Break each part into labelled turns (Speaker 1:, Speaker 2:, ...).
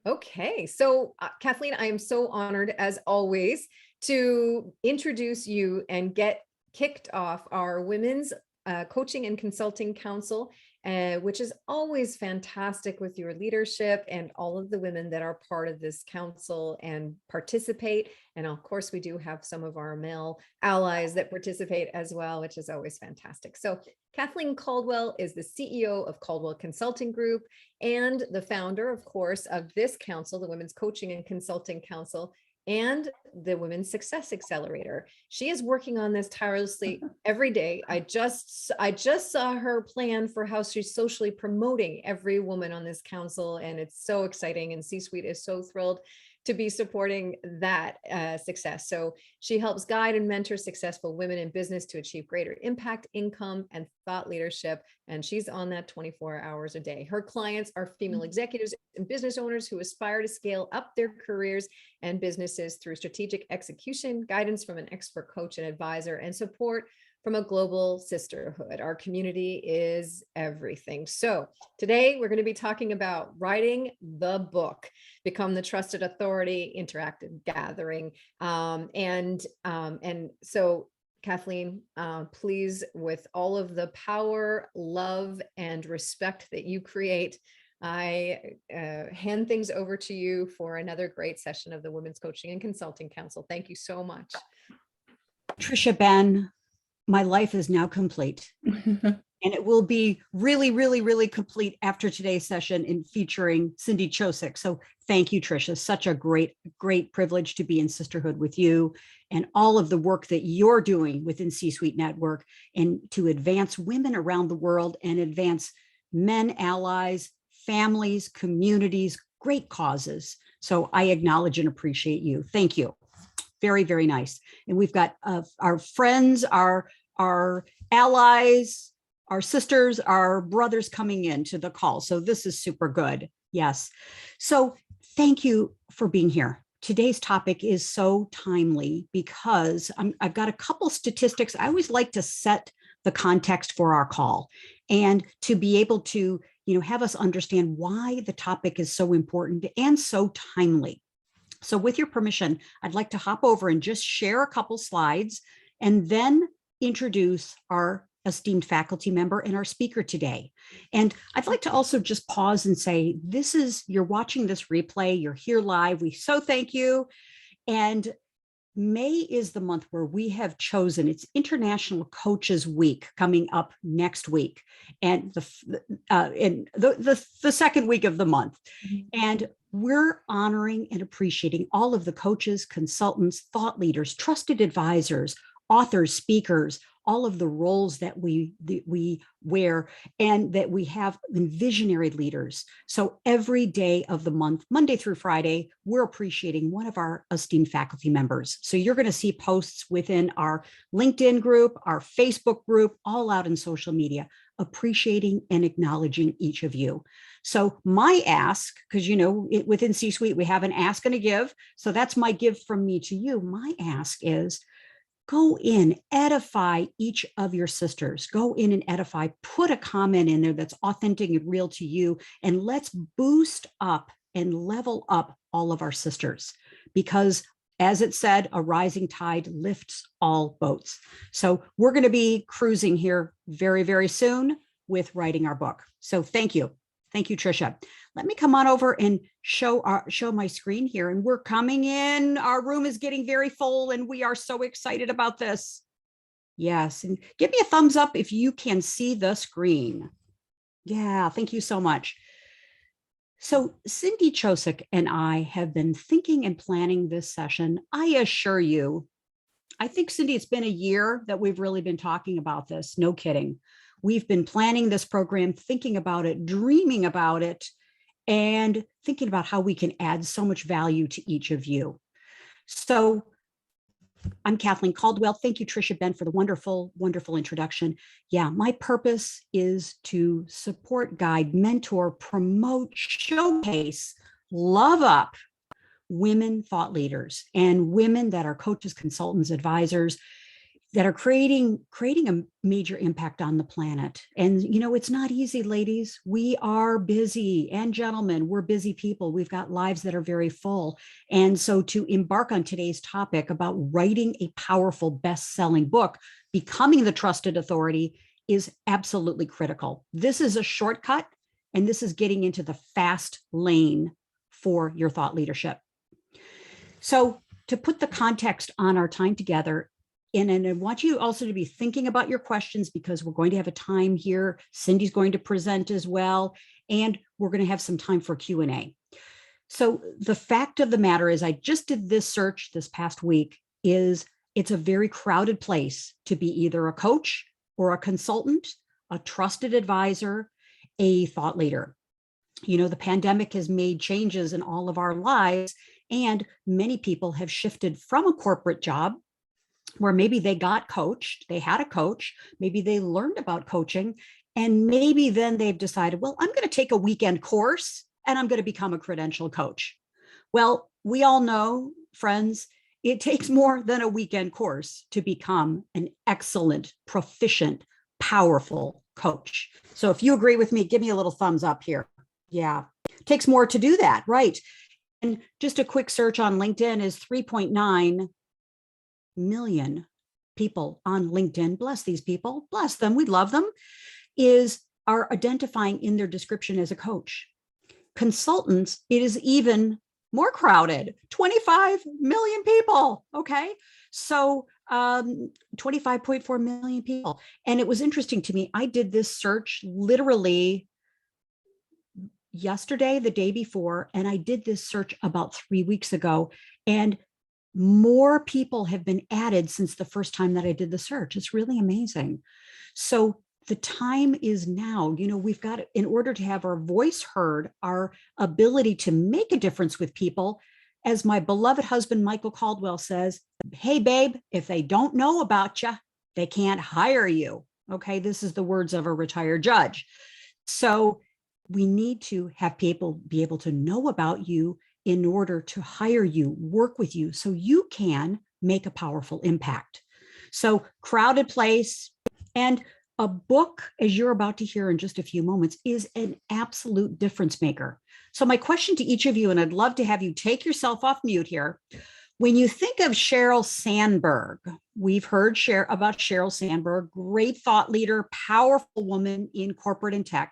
Speaker 1: Okay, so Kathleen, I am so honored as always to introduce you and get kicked off our Women's Coaching and Consulting Council, which is always fantastic with your leadership and all of the women that are part of this council and participate. And of course, we do have some of our male allies that participate as well, which is always fantastic. So Kathleen Caldwell is the CEO of Caldwell Consulting Group and the founder, of course, of this council, the Women's Coaching and Consulting Council, and the Women's Success Accelerator. She is working on this tirelessly every day. I just saw her plan for how she's socially promoting every woman on this council, and it's so exciting. And C-Suite is so thrilled to be supporting that success. So she helps guide and mentor successful women in business to achieve greater impact, income, and thought leadership. And she's on that 24 hours a day. Her clients are female executives and business owners who aspire to scale up their careers and businesses through strategic execution, guidance from an expert coach and advisor, and support from a global sisterhood. Our community is everything. So today we're going to be talking about writing the book, Become the Trusted Authority, Interactive Gathering. And so Kathleen, please, with all of the power, love, and respect that you create, I hand things over to you for another great session of the Women's Coaching and Consulting Council. Thank you so much.
Speaker 2: Trisha Ben, my life is now complete. And it will be really, really, really complete after today's session in featuring Cindy Chosic. So thank you, Trisha. Such a great, great privilege to be in sisterhood with you and all of the work that you're doing within C-Suite Network and to advance women around the world and advance men, allies, families, communities, great causes. So I acknowledge and appreciate you. Thank you. Very, very nice. And we've got our friends, our allies, our sisters, our brothers coming into the call. So this is super good. Yes. So thank you for being here. Today's topic is so timely because I've got a couple statistics. I always like to set the context for our call and to be able to, have us understand why the topic is so important and so timely. So with your permission, I'd like to hop over and just share a couple slides and then introduce our esteemed faculty member and our speaker today. And I'd like to also just pause and say, you're watching this replay, you're here live. We so thank you. And May is the month where we have chosen, it's International Coaches Week coming up next week and the second week of the month. And we're honoring and appreciating all of the coaches, consultants, thought leaders, trusted advisors, authors, speakers, all of the roles that we wear and that we have in visionary leaders. So every day of the month, Monday through Friday, we're appreciating one of our esteemed faculty members. So you're going to see posts within our LinkedIn group, our Facebook group, all out in social media, appreciating and acknowledging each of you. So my ask, because within C-Suite, we have an ask and a give. So that's my give from me to you. My ask is, go in, edify each of your sisters. Go in and edify, put a comment in there that's authentic and real to you. And let's boost up and level up all of our sisters. Because as it said, a rising tide lifts all boats. So we're going to be cruising here very, very soon with writing our book. So thank you. Thank you, Trisha. Let me come on over and show my screen here. And we're coming in. Our room is getting very full and we are so excited about this. Yes. And give me a thumbs up if you can see the screen. Yeah, thank you so much. So Cindy Chosic and I have been thinking and planning this session. I assure you, I think, Cindy, it's been a year that we've really been talking about this. No kidding. We've been planning this program, thinking about it, dreaming about it, and thinking about how we can add so much value to each of you. So I'm Kathleen Caldwell. Thank you, Trisha Ben, for the wonderful, wonderful introduction. Yeah, my purpose is to support, guide, mentor, promote, showcase, love up women thought leaders and women that are coaches, consultants, advisors that are creating a major impact on the planet. And, it's not easy, ladies. We are busy, and gentlemen, we're busy people. We've got lives that are very full. And so to embark on today's topic about writing a powerful best-selling book, becoming the trusted authority, is absolutely critical. This is a shortcut, and this is getting into the fast lane for your thought leadership. So to put the context on our time together, and I want you also to be thinking about your questions, because we're going to have a time here. Cindy's going to present as well, and we're going to have some time for Q&A. So the fact of the matter is, I just did this search this past week, it's a very crowded place to be either a coach or a consultant, a trusted advisor, a thought leader. The pandemic has made changes in all of our lives, and many people have shifted from a corporate job where maybe they got coached, they had a coach, maybe they learned about coaching, and maybe then they've decided, well, I'm going to take a weekend course and I'm going to become a credentialed coach. Well, we all know, friends, it takes more than a weekend course to become an excellent, proficient, powerful coach. So if you agree with me, give me a little thumbs up here. Yeah, it takes more to do that, right? And just a quick search on LinkedIn is 3.9 million people on LinkedIn. Bless these people, bless them, we love them, are identifying in their description as a coach. Consultants, it is even more crowded, 25 million people. Okay. So 25.4 million people. And it was interesting to me. I did this search literally yesterday, the day before, and I did this search about 3 weeks ago. And more people have been added since the first time that I did the search. It's really amazing. So the time is now. We've got, in order to have our voice heard, our ability to make a difference with people, as my beloved husband, Michael Caldwell, says, hey, babe, if they don't know about you, they can't hire you. Okay, this is the words of a retired judge. So we need to have people be able to know about you in order to hire you, work with you, so you can make a powerful impact. So crowded place, and a book, as you're about to hear in just a few moments, is an absolute difference maker. So my question to each of you, and I'd love to have you take yourself off mute here. When you think of Sheryl Sandberg, we've heard about Sheryl Sandberg, great thought leader, powerful woman in corporate and tech.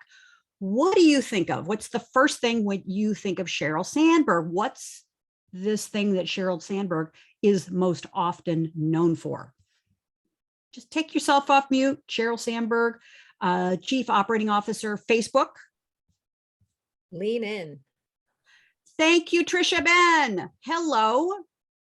Speaker 2: What do you think of? What's the first thing when you think of Sheryl Sandberg? What's this thing that Sheryl Sandberg is most often known for? Just take yourself off mute. Sheryl Sandberg, Chief Operating Officer, Facebook.
Speaker 1: Lean in.
Speaker 2: Thank you, Trisha Ben. Hello.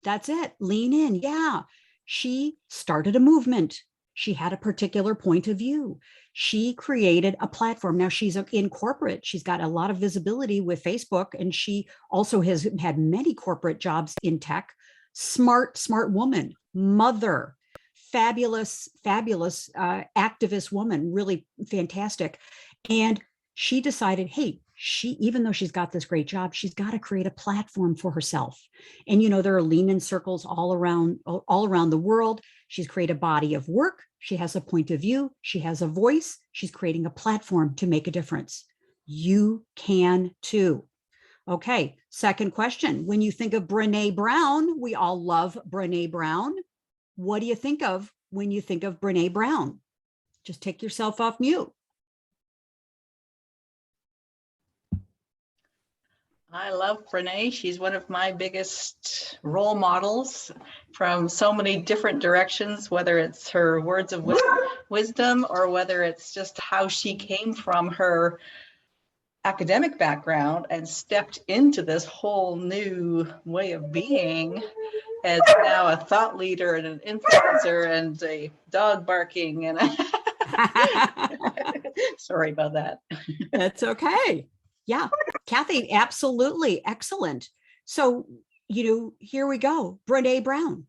Speaker 2: That's it. Lean in. Yeah. She started a movement. She had a particular point of view. She created a platform. Now she's in corporate. She's got a lot of visibility with Facebook, and she also has had many corporate jobs in tech. Smart woman, mother, fabulous activist woman, really fantastic. And she decided, hey, even though she's got this great job, she's got to create a platform for herself. And there are lean in circles all around the world. She's created a body of work. She has a point of view. She has a voice. She's creating a platform to make a difference. You can too. Okay, second question. When you think of Brene Brown, we all love Brene Brown. What do you think of when you think of Brene Brown? Just take yourself off mute.
Speaker 3: I love Renee. She's one of my biggest role models from so many different directions, whether it's her words of wisdom or whether it's just how she came from her academic background and stepped into this whole new way of being as now a thought leader and an influencer and a dog barking and sorry about that.
Speaker 2: That's okay. Yeah, Kathy, absolutely. Excellent. So, here we go. Brene Brown.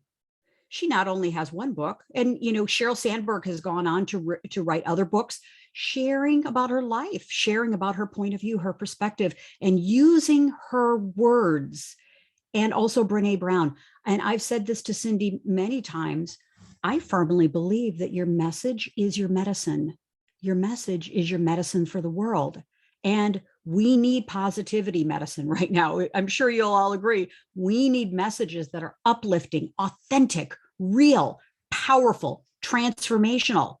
Speaker 2: She not only has one book, and, Sheryl Sandberg has gone on to write other books, sharing about her life, sharing about her point of view, her perspective, and using her words. And also Brene Brown. And I've said this to Cindy many times. I firmly believe that your message is your medicine. Your message is your medicine for the world. And we need positivity medicine right now. I'm sure you'll all agree. We need messages that are uplifting, authentic, real, powerful, transformational.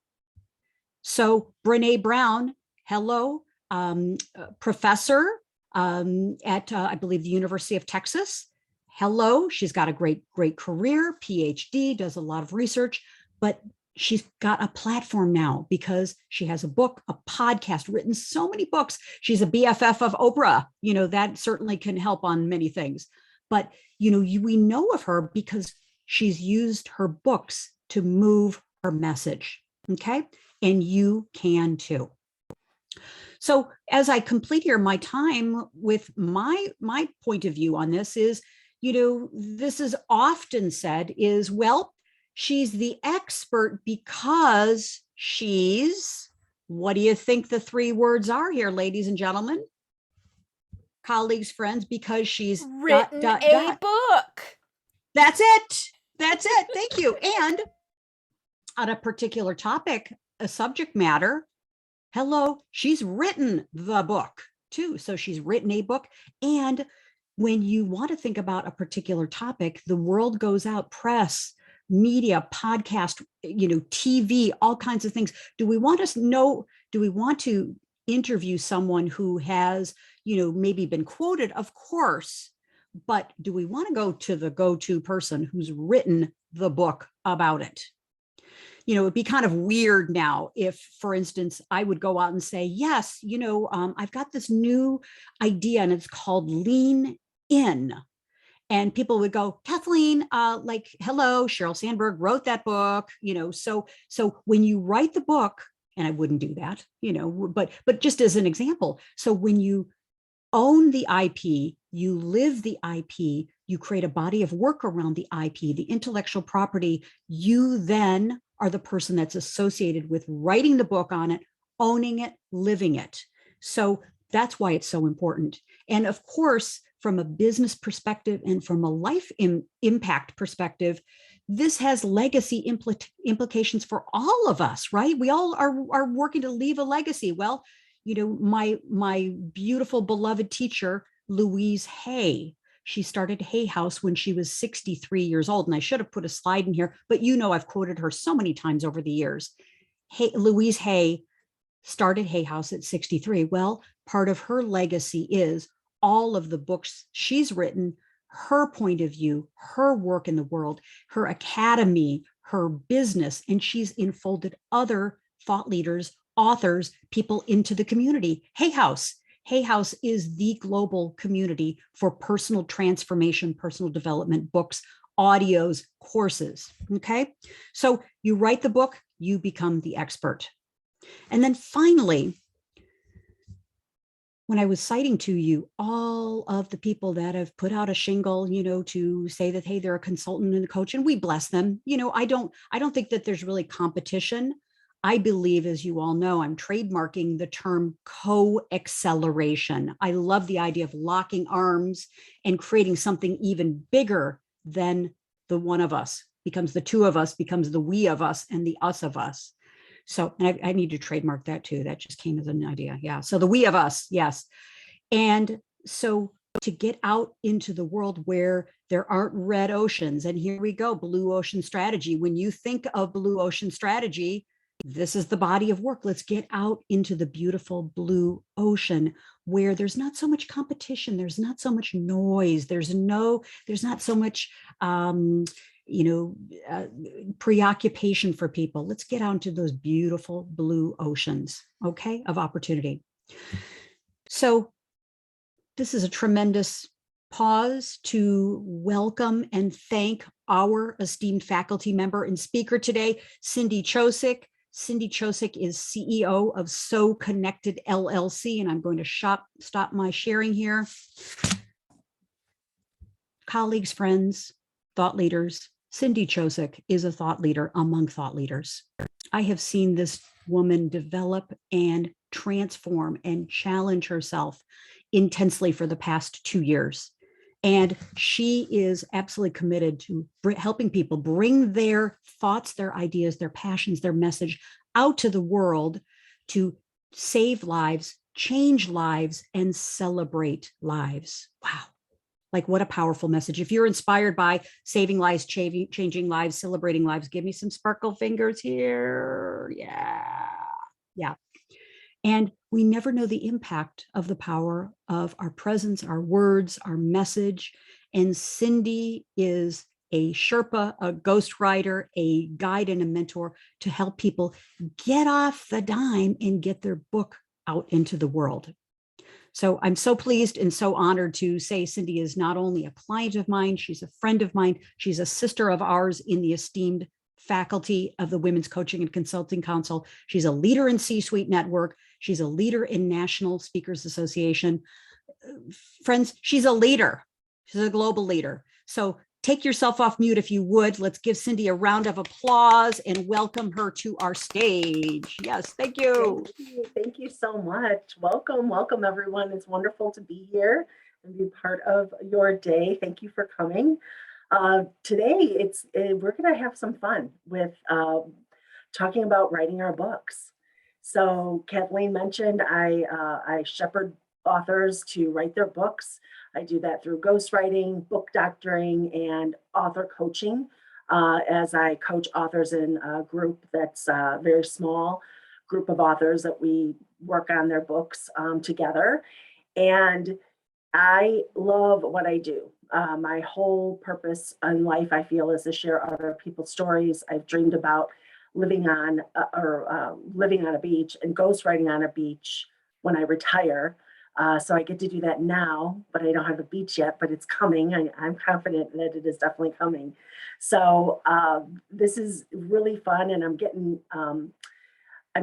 Speaker 2: So Brene Brown, hello, professor at, I believe, the University of Texas. Hello, she's got a great career, PhD, does a lot of research, but she's got a platform now because she has a book, a podcast, written so many books. She's a BFF of Oprah. That certainly can help on many things. But, we know of her because she's used her books to move her message. Okay. And you can too. So as I complete here my time with my point of view on this is, this is often said is, well, she's the expert because she's, what do you think the 3 words are here, ladies and gentlemen? Colleagues, friends, because she's
Speaker 4: written a book.
Speaker 2: That's it. Thank you. And on a particular topic, a subject matter, hello, she's written the book too. So she's written a book. And when you want to think about a particular topic, the world goes out, press, media, podcast, TV, all kinds of things. Do we want to interview someone who has, maybe been quoted? Of course. But do we want to go to the go-to person who's written the book about it? It'd be kind of weird now if, for instance, I would go out and say, yes, I've got this new idea and it's called Lean In. And people would go, Kathleen, hello, Sheryl Sandberg wrote that book, so when you write the book, and I wouldn't do that, but just as an example. So when you own the IP, you live the IP, you create a body of work around the IP, the intellectual property, you then are the person that's associated with writing the book on it, owning it, living it. So that's why it's so important. And of course, from a business perspective and from a life impact perspective, this has legacy implications for all of us, right? We all are working to leave a legacy. Well, my beautiful beloved teacher, Louise Hay, she started Hay House when she was 63 years old. And I should have put a slide in here, but I've quoted her so many times over the years. Louise Hay started Hay House at 63. Well, part of her legacy is all of the books she's written, her point of view, her work in the world, her academy, her business, and she's enfolded other thought leaders, authors, people into the community. Hay House is the global community for personal transformation, personal development, books, audios, courses. Okay. So you write the book, you become the expert. And then finally, when I was citing to you all of the people that have put out a shingle, to say that, hey, they're a consultant and a coach, and we bless them. I don't think that there's really competition. I believe, as you all know, I'm trademarking the term co-acceleration. I love the idea of locking arms and creating something even bigger than the one of us, becomes the two of us, becomes the we of us and the us of us. So I need to trademark that too. That just came as an idea. Yeah. So the we of us. Yes. And so to get out into the world where there aren't red oceans, and here we go, blue ocean strategy. When you think of blue ocean strategy, this is the body of work. Let's get out into the beautiful blue ocean where there's not so much competition. There's not so much noise. There's not so much, preoccupation for people. Let's get out into those beautiful blue oceans, okay, of opportunity. So this is a tremendous pause to welcome and thank our esteemed faculty member and speaker today, Cindy Chosic. Cindy Chosic is CEO of SoConnected LLC, and I'm going to stop my sharing here. Colleagues, friends, thought leaders, Cindy Chosic is a thought leader among thought leaders. I have seen this woman develop and transform and challenge herself intensely for the past 2 years. And she is absolutely committed to helping people bring their thoughts, their ideas, their passions, their message out to the world to save lives, change lives, and celebrate lives. Wow. Like, what a powerful message. If you're inspired by saving lives, changing lives, celebrating lives, give me some sparkle fingers here. Yeah. Yeah. And we never know the impact of the power of our presence, our words, our message. And Cindy is a Sherpa, a ghostwriter, a guide, and a mentor to help people get off the dime and get their book out into the world. So I'm so pleased and so honored to say Cindy is not only a client of mine, she's a friend of mine, she's a sister of ours in the esteemed faculty of the Women's Coaching and Consulting Council. She's a leader in C-Suite Network. She's a leader in National Speakers Association. Friends, she's a leader. She's a global leader. So take yourself off mute if you would. Let's give Cindy a round of applause and welcome her to our stage. Yes, thank you.
Speaker 5: Thank you so much. Welcome everyone. It's wonderful to be here and be part of your day. Thank you for coming. Today, we're going to have some fun with talking about writing our books. So Kathleen mentioned I shepherd authors to write their books. I do that through ghostwriting, book doctoring, and author coaching as I coach authors in a group that's a very small group of authors that we work on their books together. And I love what I do. My whole purpose in life, I feel, is to share other people's stories. I've dreamed about living on a beach and ghostwriting on a beach when I retire. So I get to do that now, but I don't have a beach yet, but it's coming. I'm confident that it is definitely coming. So this is really fun, and I'm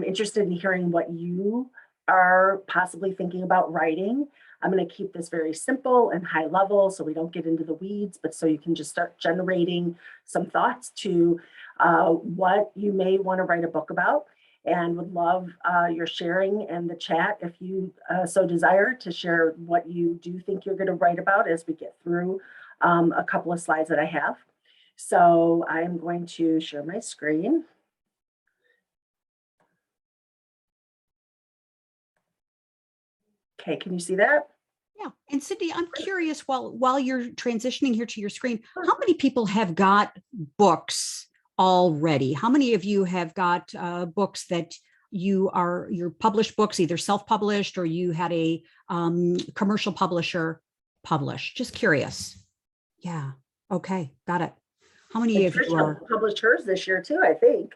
Speaker 5: interested in hearing what you are possibly thinking about writing. I'm going to keep this very simple and high level so we don't get into the weeds, but so you can just start generating some thoughts to what you may want to write a book about, and would love your sharing and the chat if you so desire to share what you do think you're going to write about as we get through a couple of slides that I have. So I'm going to share my screen. Okay, can you see that?
Speaker 2: Yeah. And Cindy, I'm curious, while you're transitioning here to your screen, how many people have got books already? How many of you have got books that your published books, either self-published or you had a commercial publisher publish? Just curious. Yeah. Okay. Got it. How many of you are?
Speaker 5: Published hers this year too, I think.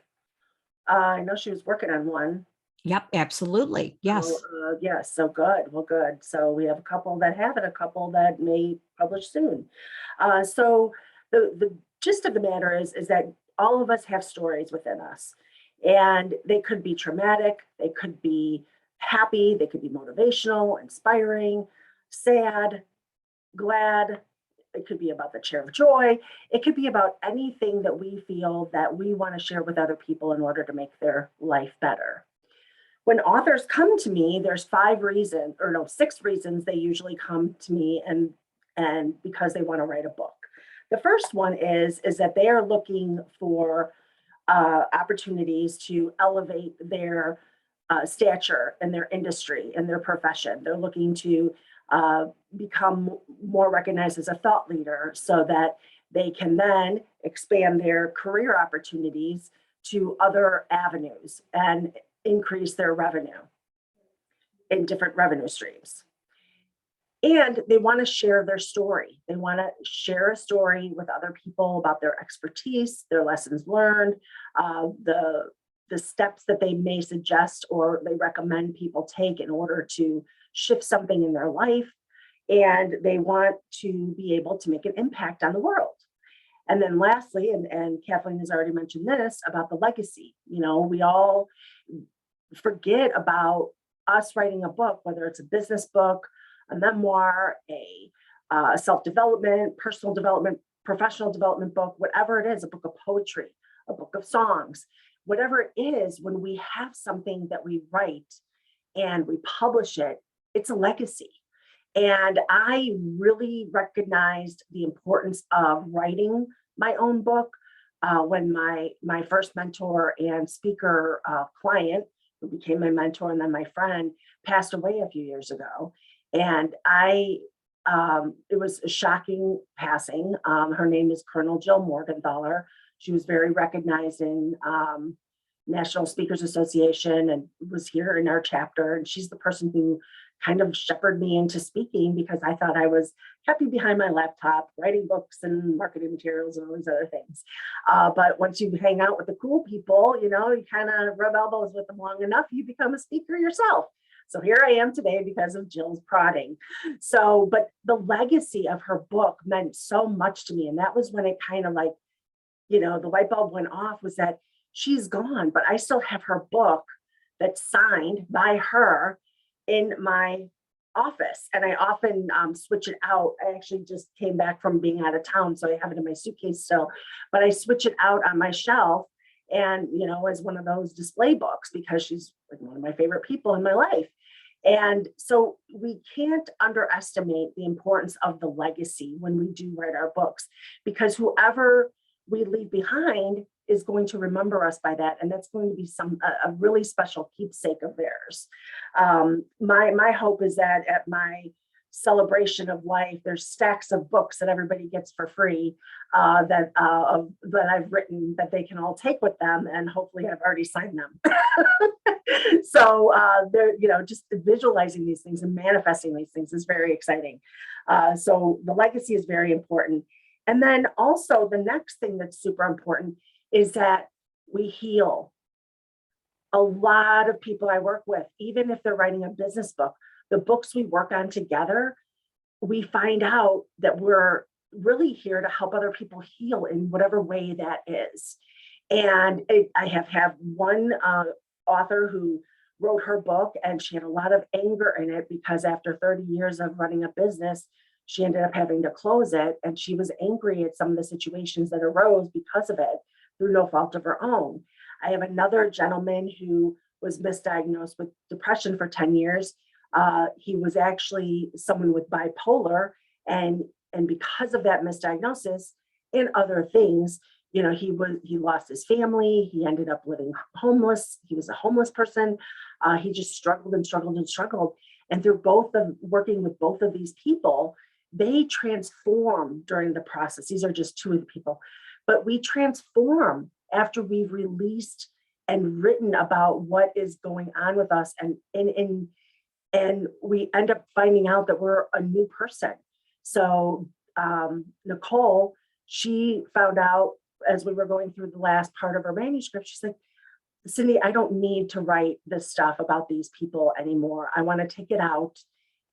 Speaker 5: I know she was working on one.
Speaker 2: Yep, absolutely. Yes.
Speaker 5: So, yes. So good. Well, good. So we have a couple that have it, a couple that may publish soon. So the gist of the matter is that all of us have stories within us, and they could be traumatic, they could be happy, they could be motivational, inspiring, sad, glad. It could be about the chair of joy. It could be about anything that we feel that we want to share with other people in order to make their life better. When authors come to me, there's 6 reasons they usually come to me and because they want to write a book. The first one is that they are looking for opportunities to elevate their stature in their industry, in their profession. They're looking to become more recognized as a thought leader so that they can then expand their career opportunities to other avenues and increase their revenue in different revenue streams. And they want to share their story. They want to share a story with other people about their expertise, their lessons learned, the steps that they may suggest or they recommend people take in order to shift something in their life. And they want to be able to make an impact on the world. And then lastly, and Kathleen has already mentioned this about the legacy. You know, we all forget about us writing a book, whether it's a business book, a memoir, a self-development, personal development, professional development book, whatever it is, a book of poetry, a book of songs, whatever it is, when we have something that we write and we publish it, it's a legacy. And I really recognized the importance of writing my own book when my first mentor and speaker client, who became my mentor and then my friend, passed away a few years ago. And it was a shocking passing. Her name is Colonel Jill Morgenthaler. She was very recognized in National Speakers Association and was here in our chapter. And she's the person who kind of shepherded me into speaking because I thought I was happy behind my laptop, writing books and marketing materials and all these other things. But once you hang out with the cool people, you kind of rub elbows with them long enough, you become a speaker yourself. So here I am today because of Jill's prodding. So, but the legacy of her book meant so much to me. And that was when it kind of like, the light bulb went off, was that she's gone, but I still have her book that's signed by her in my office. And I often switch it out. I actually just came back from being out of town, so I have it in my suitcase still, but I switch it out on my shelf and, as one of those display books because she's like one of my favorite people in my life. And so we can't underestimate the importance of the legacy when we do write our books, because whoever we leave behind is going to remember us by that. And that's going to be a really special keepsake of theirs. My hope is that at my celebration of life, there's stacks of books that everybody gets for free that I've written that they can all take with them. And hopefully I've already signed them. So they're, just visualizing these things and manifesting these things is very exciting. So the legacy is very important. And then also the next thing that's super important is that we heal. A lot of people I work with, even if they're writing a business book, the books we work on together, we find out that we're really here to help other people heal in whatever way that is. And I have one author who wrote her book and she had a lot of anger in it because after 30 years of running a business, she ended up having to close it. And she was angry at some of the situations that arose because of it through no fault of her own. I have another gentleman who was misdiagnosed with depression for 10 years. He was actually someone with bipolar, and because of that misdiagnosis and other things, he lost his family. He ended up living homeless. He was a homeless person. He just struggled and struggled and struggled. And through working with both of these people, they transform during the process. These are just two of the people, but we transform after we've released and written about what is going on with us, and we end up finding out that we're a new person. So Nicole, she found out as we were going through the last part of her manuscript, she's like, Cindy, I don't need to write this stuff about these people anymore. I want to take it out,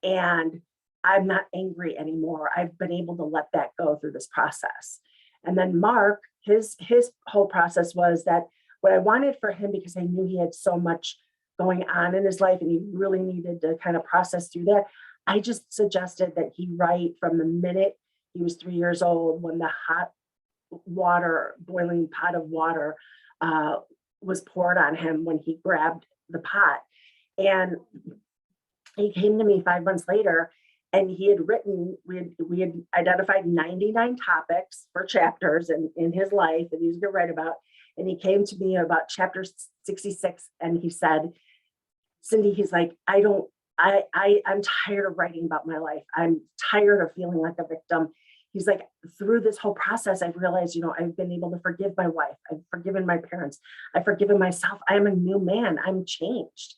Speaker 5: and I'm not angry anymore. I've been able to let that go through this process. And then Mark, his whole process was that what I wanted for him, because I knew he had so much going on in his life and he really needed to kind of process through that, I just suggested that he write from the minute he was 3 years old, when the hot boiling pot of water was poured on him when he grabbed the pot. And he came to me 5 months later, and he had written, we had identified 99 topics for chapters in his life that he was going to write about. And he came to me about chapter 66, and he said, Cindy, he's like, I'm tired of writing about my life. I'm tired of feeling like a victim. He's like, through this whole process, I've realized, I've been able to forgive my wife. I've forgiven my parents. I've forgiven myself. I am a new man. I'm changed.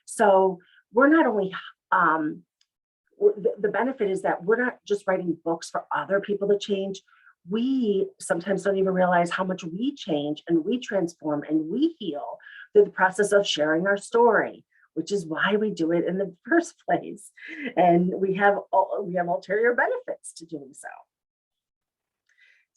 Speaker 5: So we're not only, the benefit is that we're not just writing books for other people to change. We sometimes don't even realize how much we change and we transform and we heal through the process of sharing our story, which is why we do it in the first place. And we have ulterior benefits to doing so.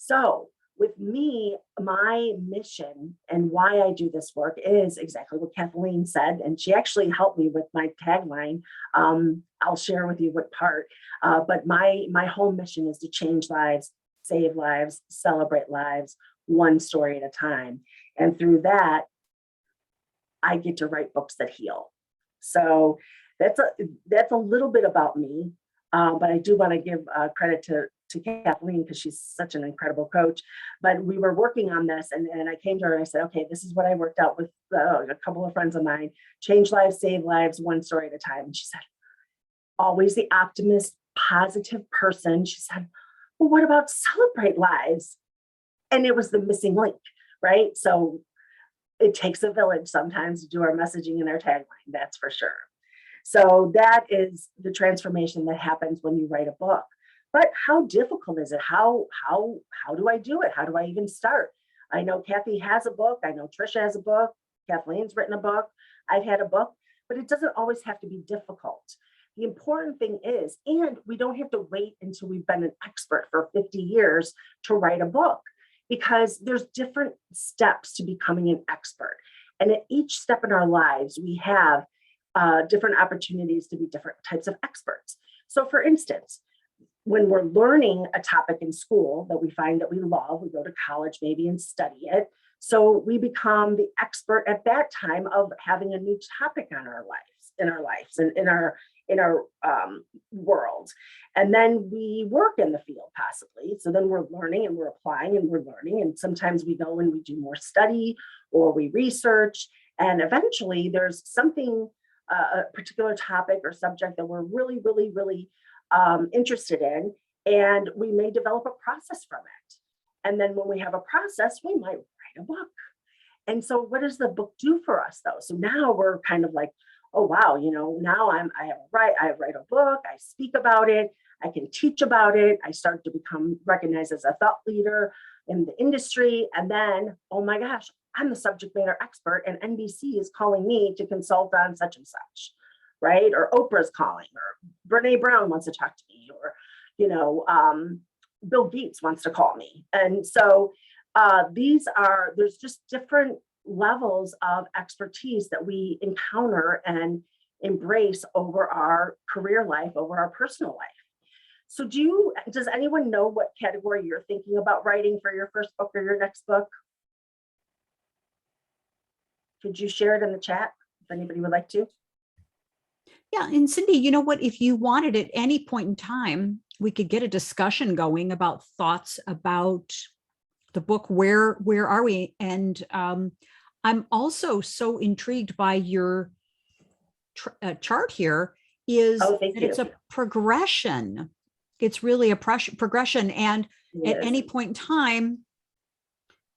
Speaker 5: So with me, my mission and why I do this work is exactly what Kathleen said. And she actually helped me with my tagline. I'll share with you what part, but my whole mission is to change lives, save lives, celebrate lives, one story at a time. And through that, I get to write books that heal. So that's a little bit about me. But I do want to give credit to Kathleen because she's such an incredible coach. But we were working on this, and I came to her and I said, okay, this is what I worked out with a couple of friends of mine: change lives, save lives, one story at a time. And she said, always the optimist, positive person. She said, well, what about celebrate lives? And it was the missing link, right? So it takes a village sometimes to do our messaging and our tagline, that's for sure. So that is the transformation that happens when you write a book. But how difficult is it? How do I do it? How do I even start? I know Kathy has a book. I know Trisha has a book. Kathleen's written a book. I've had a book, but it doesn't always have to be difficult. The important thing is, and we don't have to wait until we've been an expert for 50 years to write a book, because there's different steps to becoming an expert. And at each step in our lives, we have different opportunities to be different types of experts. So for instance, when we're learning a topic in school that we find that we love, we go to college maybe and study it. So we become the expert at that time of having a new topic on our lives, and in our world. And then we work in the field possibly. So then we're learning and we're applying and we're learning. And sometimes we go and we do more study or we research. And eventually there's something, a particular topic or subject that we're really, really, really interested in. And we may develop a process from it. And then when we have a process, we might write a book. And so what does the book do for us though? So now we're kind of like, oh, wow, now I write a book, I speak about it, I can teach about it, I start to become recognized as a thought leader in the industry. And then, oh my gosh, I'm the subject matter expert and NBC is calling me to consult on such and such, right? Or Oprah's calling, or Brene Brown wants to talk to me, or, Bill Gates wants to call me. And so there's just different levels of expertise that we encounter and embrace over our career life, over our personal life. So does anyone know what category you're thinking about writing for your first book or your next book? Could you share it in the chat if anybody would like to?
Speaker 2: Yeah, and Cindy, you know what, if you wanted at any point in time, we could get a discussion going about thoughts about the book. Where are we? And I'm also so intrigued by your chart here is that it's a progression. It's really a progression. And at any point in time,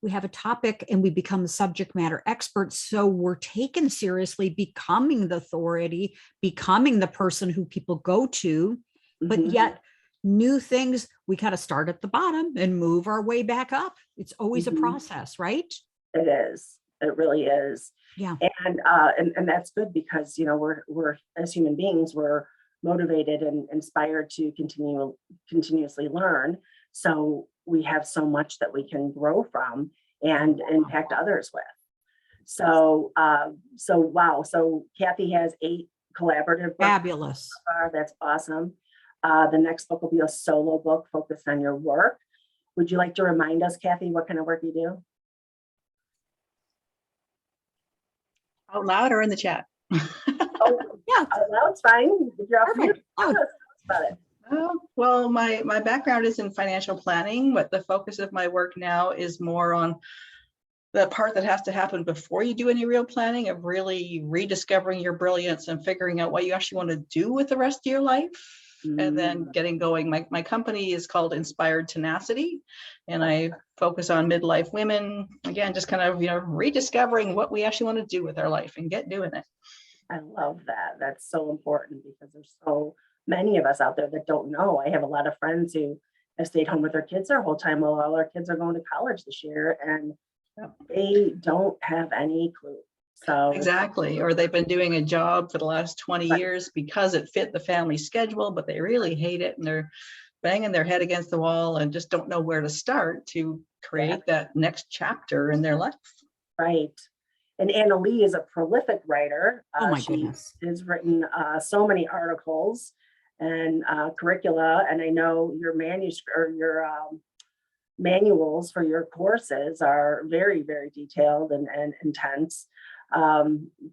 Speaker 2: we have a topic and we become subject matter experts. So we're taken seriously, becoming the authority, becoming the person who people go to, but yet new things, we kind of start at the bottom and move our way back up. It's always a process, right?
Speaker 5: It is. It really is.
Speaker 2: Yeah.
Speaker 5: And that's good because, we're as human beings, we're motivated and inspired to continuously learn. So we have so much that we can grow from and impact others with. So wow. So Kathy has 8 collaborative books.
Speaker 2: Fabulous.
Speaker 5: That's awesome. The next book will be a solo book focused on your work. Would you like to remind us, Kathy, what kind of work you do?
Speaker 3: Out loud or in the chat?
Speaker 5: Oh, yeah, out loud's fine. If you're off mute, about it.
Speaker 3: Well, my background is in financial planning, but the focus of my work now is more on the part that has to happen before you do any real planning, of really rediscovering your brilliance and figuring out what you actually want to do with the rest of your life. And then getting going. My company is called Inspired Tenacity, and I focus on midlife women, again, just kind of, rediscovering what we actually want to do with our life and get doing it.
Speaker 5: I love that. That's so important because there's so many of us out there that don't know. I have a lot of friends who have stayed home with their kids their whole time while all our kids are going to college this year, and they don't have any clue. So
Speaker 3: exactly, or they've been doing a job for the last 20 years because it fit the family schedule, but they really hate it and they're banging their head against the wall and just don't know where to start to create that next chapter in their life.
Speaker 5: Right. And Anna Lee is a prolific writer.
Speaker 2: Oh my goodness.
Speaker 5: She has written so many articles and curricula, and I know your manuscript or your manuals for your courses are very, very detailed and intense.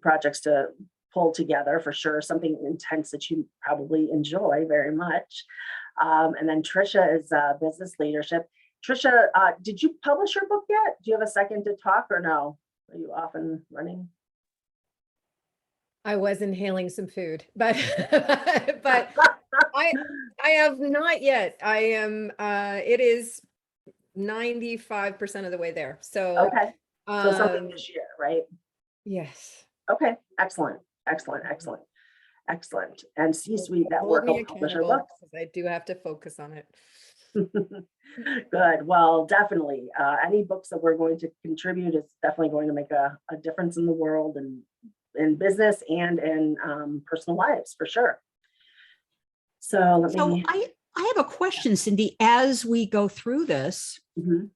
Speaker 5: Projects to pull together for sure, something intense that you probably enjoy very much. And then Trisha is business leadership. Trisha, did you publish your book yet? Do you have a second to talk or no? Are you off and running?
Speaker 1: I was inhaling some food, but but I have not yet. I am it is 95% of the way there. So
Speaker 5: Okay, so something this year, right?
Speaker 1: yes.
Speaker 5: Okay, excellent, excellent, excellent, excellent. And C-suite
Speaker 1: Hold
Speaker 5: network
Speaker 1: me
Speaker 5: will publish our
Speaker 1: accountable
Speaker 5: books.
Speaker 1: because I do have to focus on it.
Speaker 5: Good. Well, definitely. Any books that we're going to contribute is definitely going to make a difference in the world and in business and in personal lives for sure. So let
Speaker 2: So
Speaker 5: me.
Speaker 2: I have a question, Cindy, as we go through this,
Speaker 5: Mhm.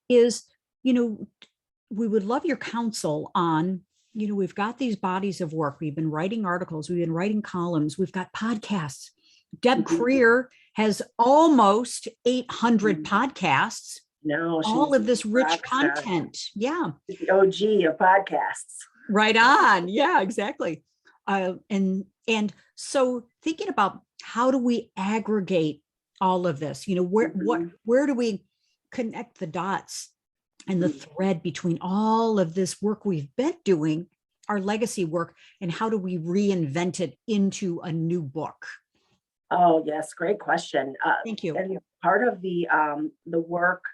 Speaker 2: is, we would love your counsel on, we've got these bodies of work. We've been writing articles, we've been writing columns, we've got podcasts. Deb
Speaker 5: Mhm.
Speaker 2: Creer has almost 800
Speaker 5: Mhm.
Speaker 2: podcasts,
Speaker 5: No,
Speaker 2: all
Speaker 5: she's
Speaker 2: of this
Speaker 5: a
Speaker 2: rich
Speaker 5: rock star.
Speaker 2: content. Yeah.
Speaker 5: She's the OG of podcasts.
Speaker 2: Right on. Yeah, exactly. And so thinking about how do we aggregate all of this,
Speaker 5: Mhm.
Speaker 2: where do we connect the dots and the
Speaker 5: Mhm.
Speaker 2: thread between all of this work we've been doing, our legacy work, and how do we reinvent it into a new book?
Speaker 5: Oh, yes, great question.
Speaker 2: Thank you.
Speaker 5: And part of the work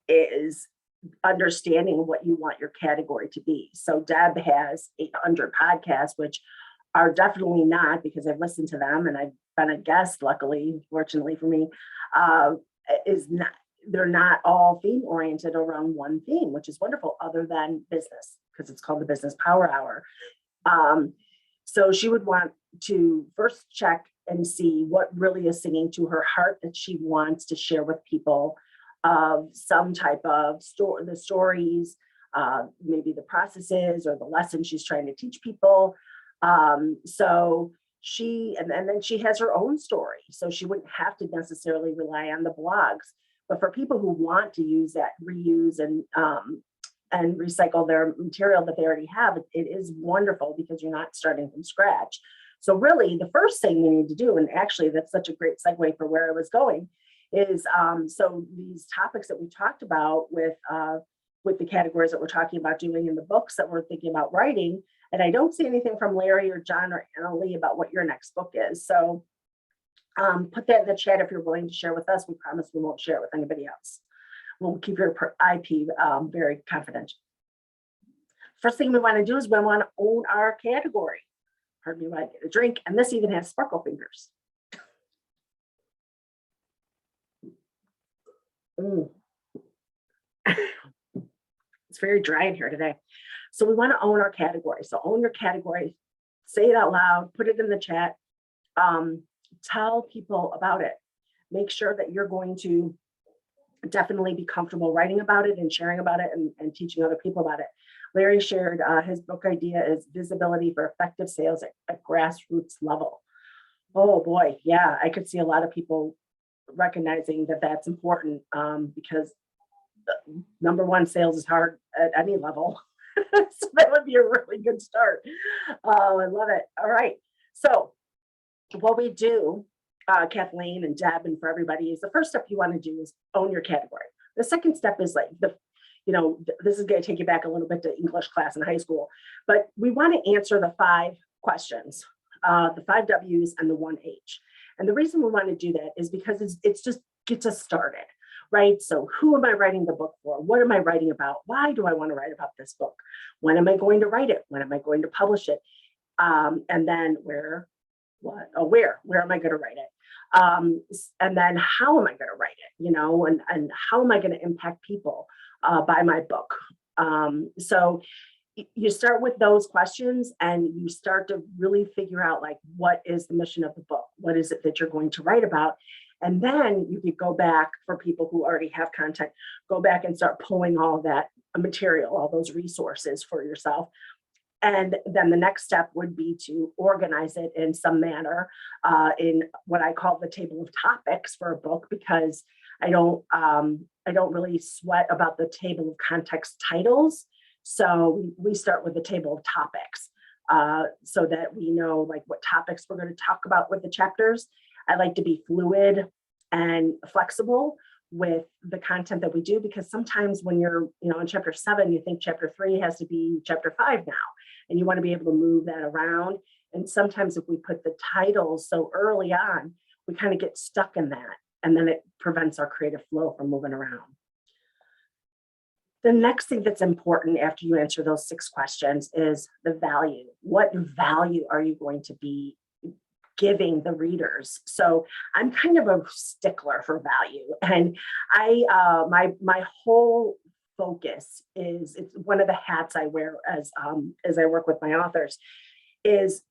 Speaker 5: is understanding what you want your category to be. So Deb has 800 podcasts, which are definitely not, because I've listened to them and I've been a guest, luckily, fortunately for me, is not, they're not all theme oriented around one theme, which is wonderful, other than business, because it's called the Business Power Hour. So she would want to first check and see what really is singing to her heart that she wants to share with people, of some type of the stories, maybe the processes or the lessons she's trying to teach people. So and then she has her own story. So she wouldn't have to necessarily rely on the blogs, but for people who want to use that, reuse and recycle their material that they already have, it is wonderful because you're not starting from scratch. So really the first thing you need to do, and actually that's such a great segue for where I was going, is so these topics that we talked about with the categories that we're talking about doing in the books that we're thinking about writing. And I don't see anything from Larry or John or Annalee about what your next book is. So put that in the chat if you're willing to share with us. We promise we won't share it with anybody else. We'll keep your IP very confidential. First thing we want to do is we want to own our category. Pardon me while I get a drink. And this even has sparkle fingers. It's very dry in here today. So we want to own our category. So own your category, say it out loud, put it in the chat, tell people about it. Make sure that you're going to definitely be comfortable writing about it and sharing about it and teaching other people about it. Larry shared his book idea is visibility for effective sales at grassroots level. Oh boy, yeah, I could see a lot of people recognizing that that's important, because number one, sales is hard at any level. So that would be a really good start. Oh, I love it. All right. So what we do, Kathleen and Deb, and for everybody, is the first step you want to do is own your category. The second step is like this is going to take you back a little bit to English class in high school, but we want to answer the 5 questions, the 5 W's and the 1 H. And the reason we want to do that is because it's just gets us started, right? So who am I writing the book for? What am I writing about? Why do I want to write about this book? When am I going to write it? When am I going to publish it? And then where am I going to write it? And then how am I going to write it? And how am I going to impact people by my book? So you start with those questions and you start to really figure out like, what is the mission of the book? What is it that you're going to write about? And then you could go back, for people who already have content, go back and start pulling all that material, all those resources for yourself. And then the next step would be to organize it in some manner, in what I call the table of topics for a book, because I don't really sweat about the table of context titles. So we start with the table of topics. so that we know like what topics we're going to talk about with the chapters. I like to be fluid and flexible with the content that we do, because sometimes when you're, in chapter 7, you think chapter 3 has to be chapter 5 now, and you want to be able to move that around. And sometimes if we put the titles so early on, we kind of get stuck in that, and then it prevents our creative flow from moving around. The next thing that's important after you answer those 6 questions is the value. What value are you going to be giving the readers? So I'm kind of a stickler for value, and my whole focus is, it's one of the hats I wear as I work with my authors, is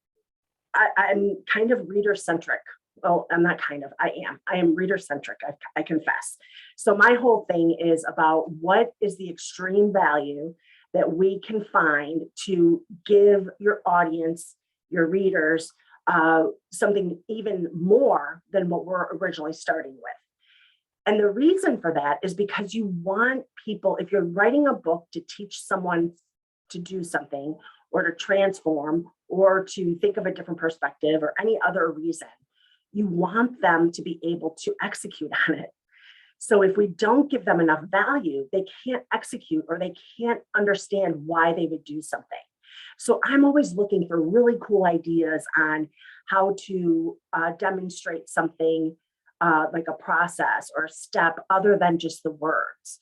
Speaker 5: I'm kind of reader centric. Well, I'm not kind of, I am reader centric, I confess. So my whole thing is about what is the extreme value that we can find to give your audience, your readers, something even more than what we're originally starting with. And the reason for that is because you want people, if you're writing a book to teach someone to do something, or to transform, or to think of a different perspective, or any other reason, you want them to be able to execute on it. So if we don't give them enough value, they can't execute, or they can't understand why they would do something. So I'm always looking for really cool ideas on how to demonstrate something like a process or a step other than just the words.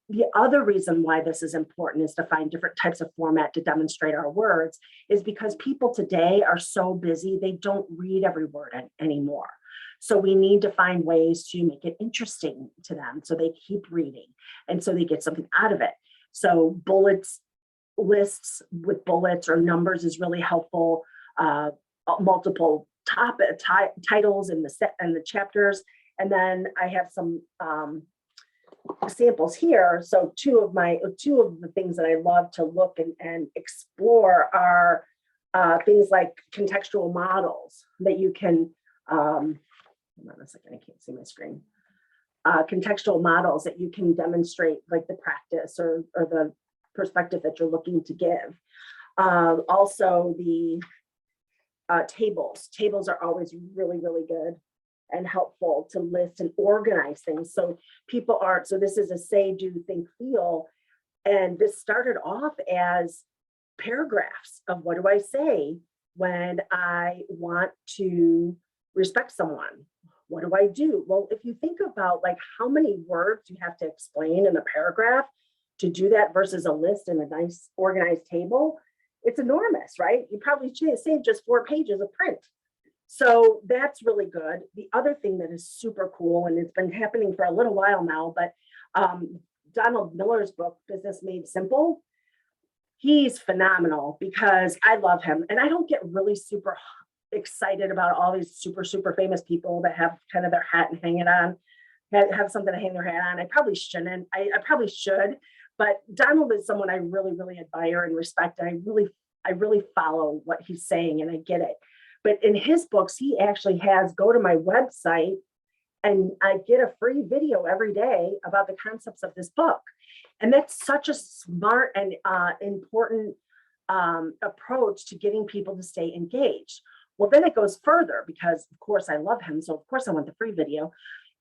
Speaker 5: The other reason why this is important is to find different types of format to demonstrate our words, is because people today are so busy, they don't read every word anymore. So we need to find ways to make it interesting to them, so they keep reading, and so they get something out of it. So bullets, lists with bullets or numbers is really helpful. Multiple titles in the chapters. And then I have some samples here. So two of the things that I love to look and explore are things like contextual models that you can, hold on a second, I can't see my screen. Contextual models that you can demonstrate, like the practice or the perspective that you're looking to give. Also the tables. Tables are always really, really good and helpful to list and organize things. So people aren't, so this is a say, do, think, feel. And this started off as paragraphs of what do I say when I want to respect someone? What do I do? Well, if you think about like how many words you have to explain in a paragraph to do that versus a list in a nice organized table, it's enormous, right? You probably save just 4 pages of print. So that's really good. The other thing that is super cool, and it's been happening for a little while now, but Donald Miller's book, Business Made Simple, he's phenomenal because I love him. And I don't get really super excited about all these super famous people that have kind of their hat and hang it on, have something to hang their hat on. I probably shouldn't. I probably should. But Donald is someone I really, really admire and respect. And I really follow what he's saying, and I get it. But in his books, he actually has, go to my website and I get a free video every day about the concepts of this book. And that's such a smart and important approach to getting people to stay engaged. Well, then it goes further because, of course, I love him. So, of course, I want the free video.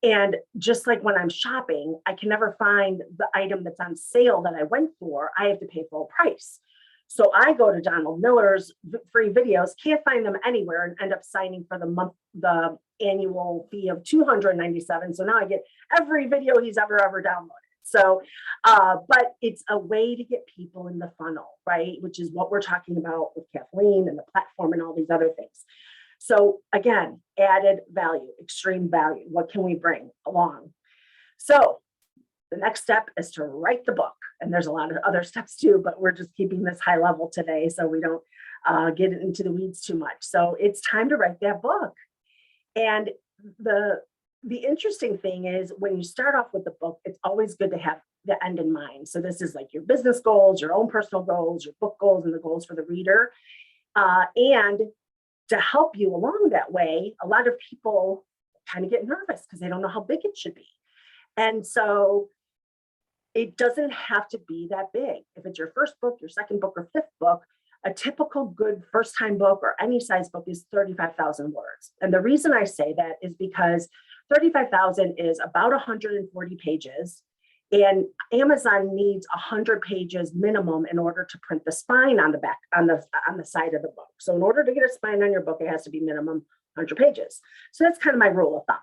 Speaker 5: And just like when I'm shopping, I can never find the item that's on sale that I went for. I have to pay full price. So I go to Donald Miller's free videos, can't find them anywhere, and end up signing for the annual fee of $297. So now I get every video he's ever downloaded. So, but it's a way to get people in the funnel, right? Which is what we're talking about with Kathleen and the platform and all these other things. So again, added value, extreme value. What can we bring along? So the next step is to write the book. And there's a lot of other steps too, but we're just keeping this high level today so we don't get into the weeds too much. So it's time to write that book. And the interesting thing is when you start off with the book, it's always good to have the end in mind. So this is like your business goals, your own personal goals, your book goals, and the goals for the reader. And to help you along that way, a lot of people kind of get nervous because they don't know how big it should be. And so it doesn't have to be that big. If it's your first book, your second book, or fifth book, A typical good first-time book or any size book is 35,000 words. And the reason I say that is because 35,000 is about 140 pages. And Amazon needs 100 pages minimum in order to print the spine on the back, on the side of the book. So in order to get a spine on your book, it has to be minimum 100 pages. So that's kind of my rule of thumb.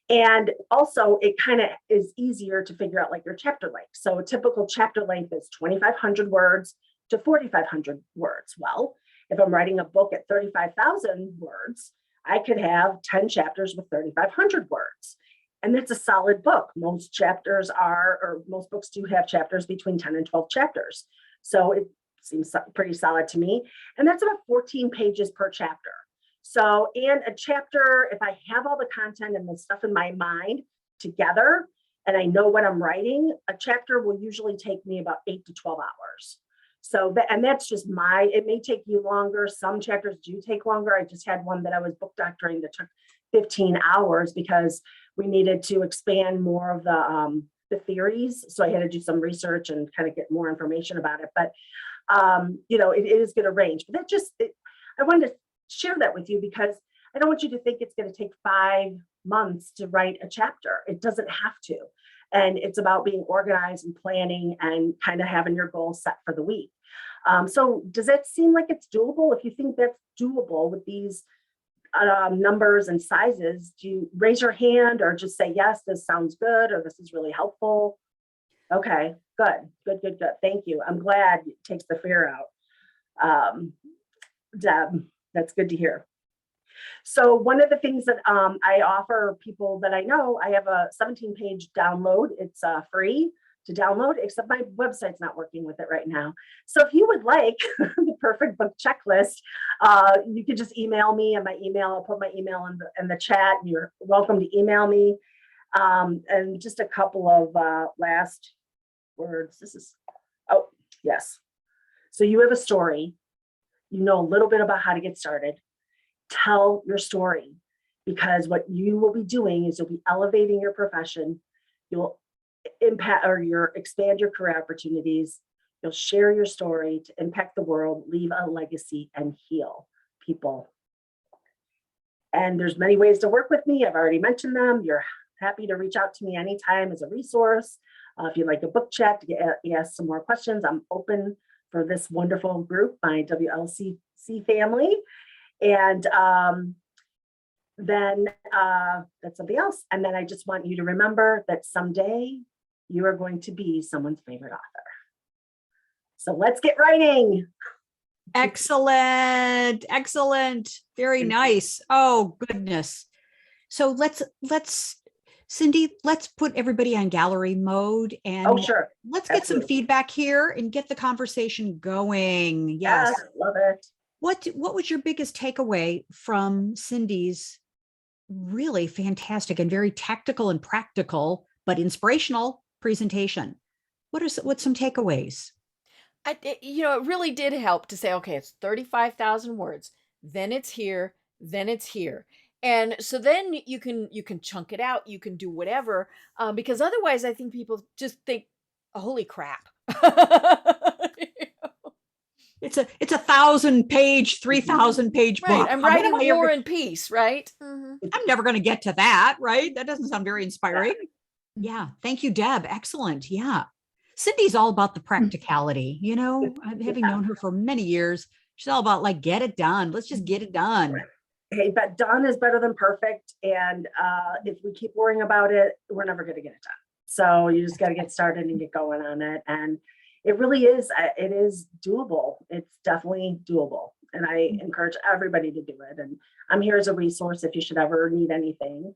Speaker 5: And also it kind of is easier to figure out like your chapter length. So a typical chapter length is 2,500 words to 4,500 words. Well, if I'm writing a book at 35,000 words, I could have 10 chapters with 3,500 words. And that's a solid book. Most chapters are, or most books do have chapters between 10 and 12 chapters. So it seems pretty solid to me. And that's about 14 pages per chapter. So, and a chapter, if I have all the content and the stuff in my mind together, and I know what I'm writing, a chapter will usually take me about 8 to 12 hours. So that, and that's just it may take you longer. Some chapters do take longer. I just had one that I was book doctoring that took 15 hours because we needed to expand more of the theories. So I had to do some research and kind of get more information about it. But, you know, it is going to range. But that just, I wanted to share that with you because I don't want you to think it's going to take 5 months to write a chapter. It doesn't have to. And it's about being organized and planning and kind of having your goals set for the week. So does that seem like it's doable? If you think that's doable with these numbers and sizes, do you raise your hand or just say, yes, this sounds good, or this is really helpful? Okay, good. Thank you. I'm glad it takes the fear out. Deb, that's good to hear. So one of the things that I offer people that I know, I have a 17-page download. It's free to download, except my website's not working with it right now. So if you would like the perfect book checklist, you could just email me, and my email, I'll put my email in the chat. You're welcome to email me. And just a couple of last words. Oh, yes. So you have a story. You know a little bit about how to get started. Tell your story, because what you will be doing is you'll be elevating your profession. You'll impact or expand your career opportunities. You'll share your story to impact the world, leave a legacy, and heal people. And there's many ways to work with me. I've already mentioned them. You're happy to reach out to me anytime as a resource. If you'd like a book chat to ask some more questions, I'm open for this wonderful group, my WLCC family. And then that's something else. And then I just want you to remember that someday you are going to be someone's favorite author. So let's get writing.
Speaker 2: Excellent. Very nice. Oh, goodness. So let's Cindy, let's put everybody on gallery mode and
Speaker 5: sure.
Speaker 2: Let's get some feedback here and get the conversation going. Yes.
Speaker 5: Love it.
Speaker 2: What was your biggest takeaway from Cindy's really fantastic and very tactical and practical, but inspirational presentation? What's some takeaways?
Speaker 4: It really did help to say, okay, it's 35,000 words. Then it's here. Then it's here. And so then you can chunk it out. You can do whatever, because otherwise I think people just think, oh, holy crap.
Speaker 2: It's a 1,000-page, 3,000-page book.
Speaker 4: Right. I'm writing War and Peace, right? Mm-hmm.
Speaker 2: I'm never going to get to that, right? That doesn't sound very inspiring. Yeah. Thank you, Deb. Excellent. Yeah. Cindy's all about the practicality, having known her for many years. She's all about like, get it done. Let's just get it done.
Speaker 5: Hey, but done is better than perfect. And if we keep worrying about it, we're never going to get it done. So you just got to get started and get going on it. And it really is, it is doable. It's definitely doable. And I encourage everybody to do it. And I'm here as a resource if you should ever need anything.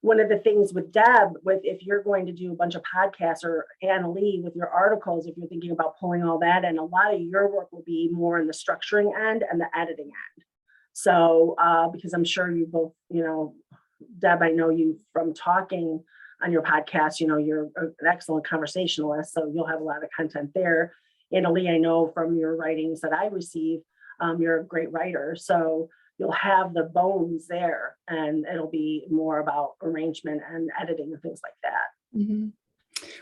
Speaker 5: One of the things with Deb, if you're going to do a bunch of podcasts, or Anna Lee with your articles, if you're thinking about pulling all that in, a lot of your work will be more in the structuring end and the editing end. So, because I'm sure you both, Deb, I know you from talking on your podcast, you're an excellent conversationalist, so you'll have a lot of content there. Anna Lee, I know from your writings that I receive, you're a great writer. So you'll have the bones there, and it'll be more about arrangement and editing and things like that.
Speaker 2: Mm-hmm.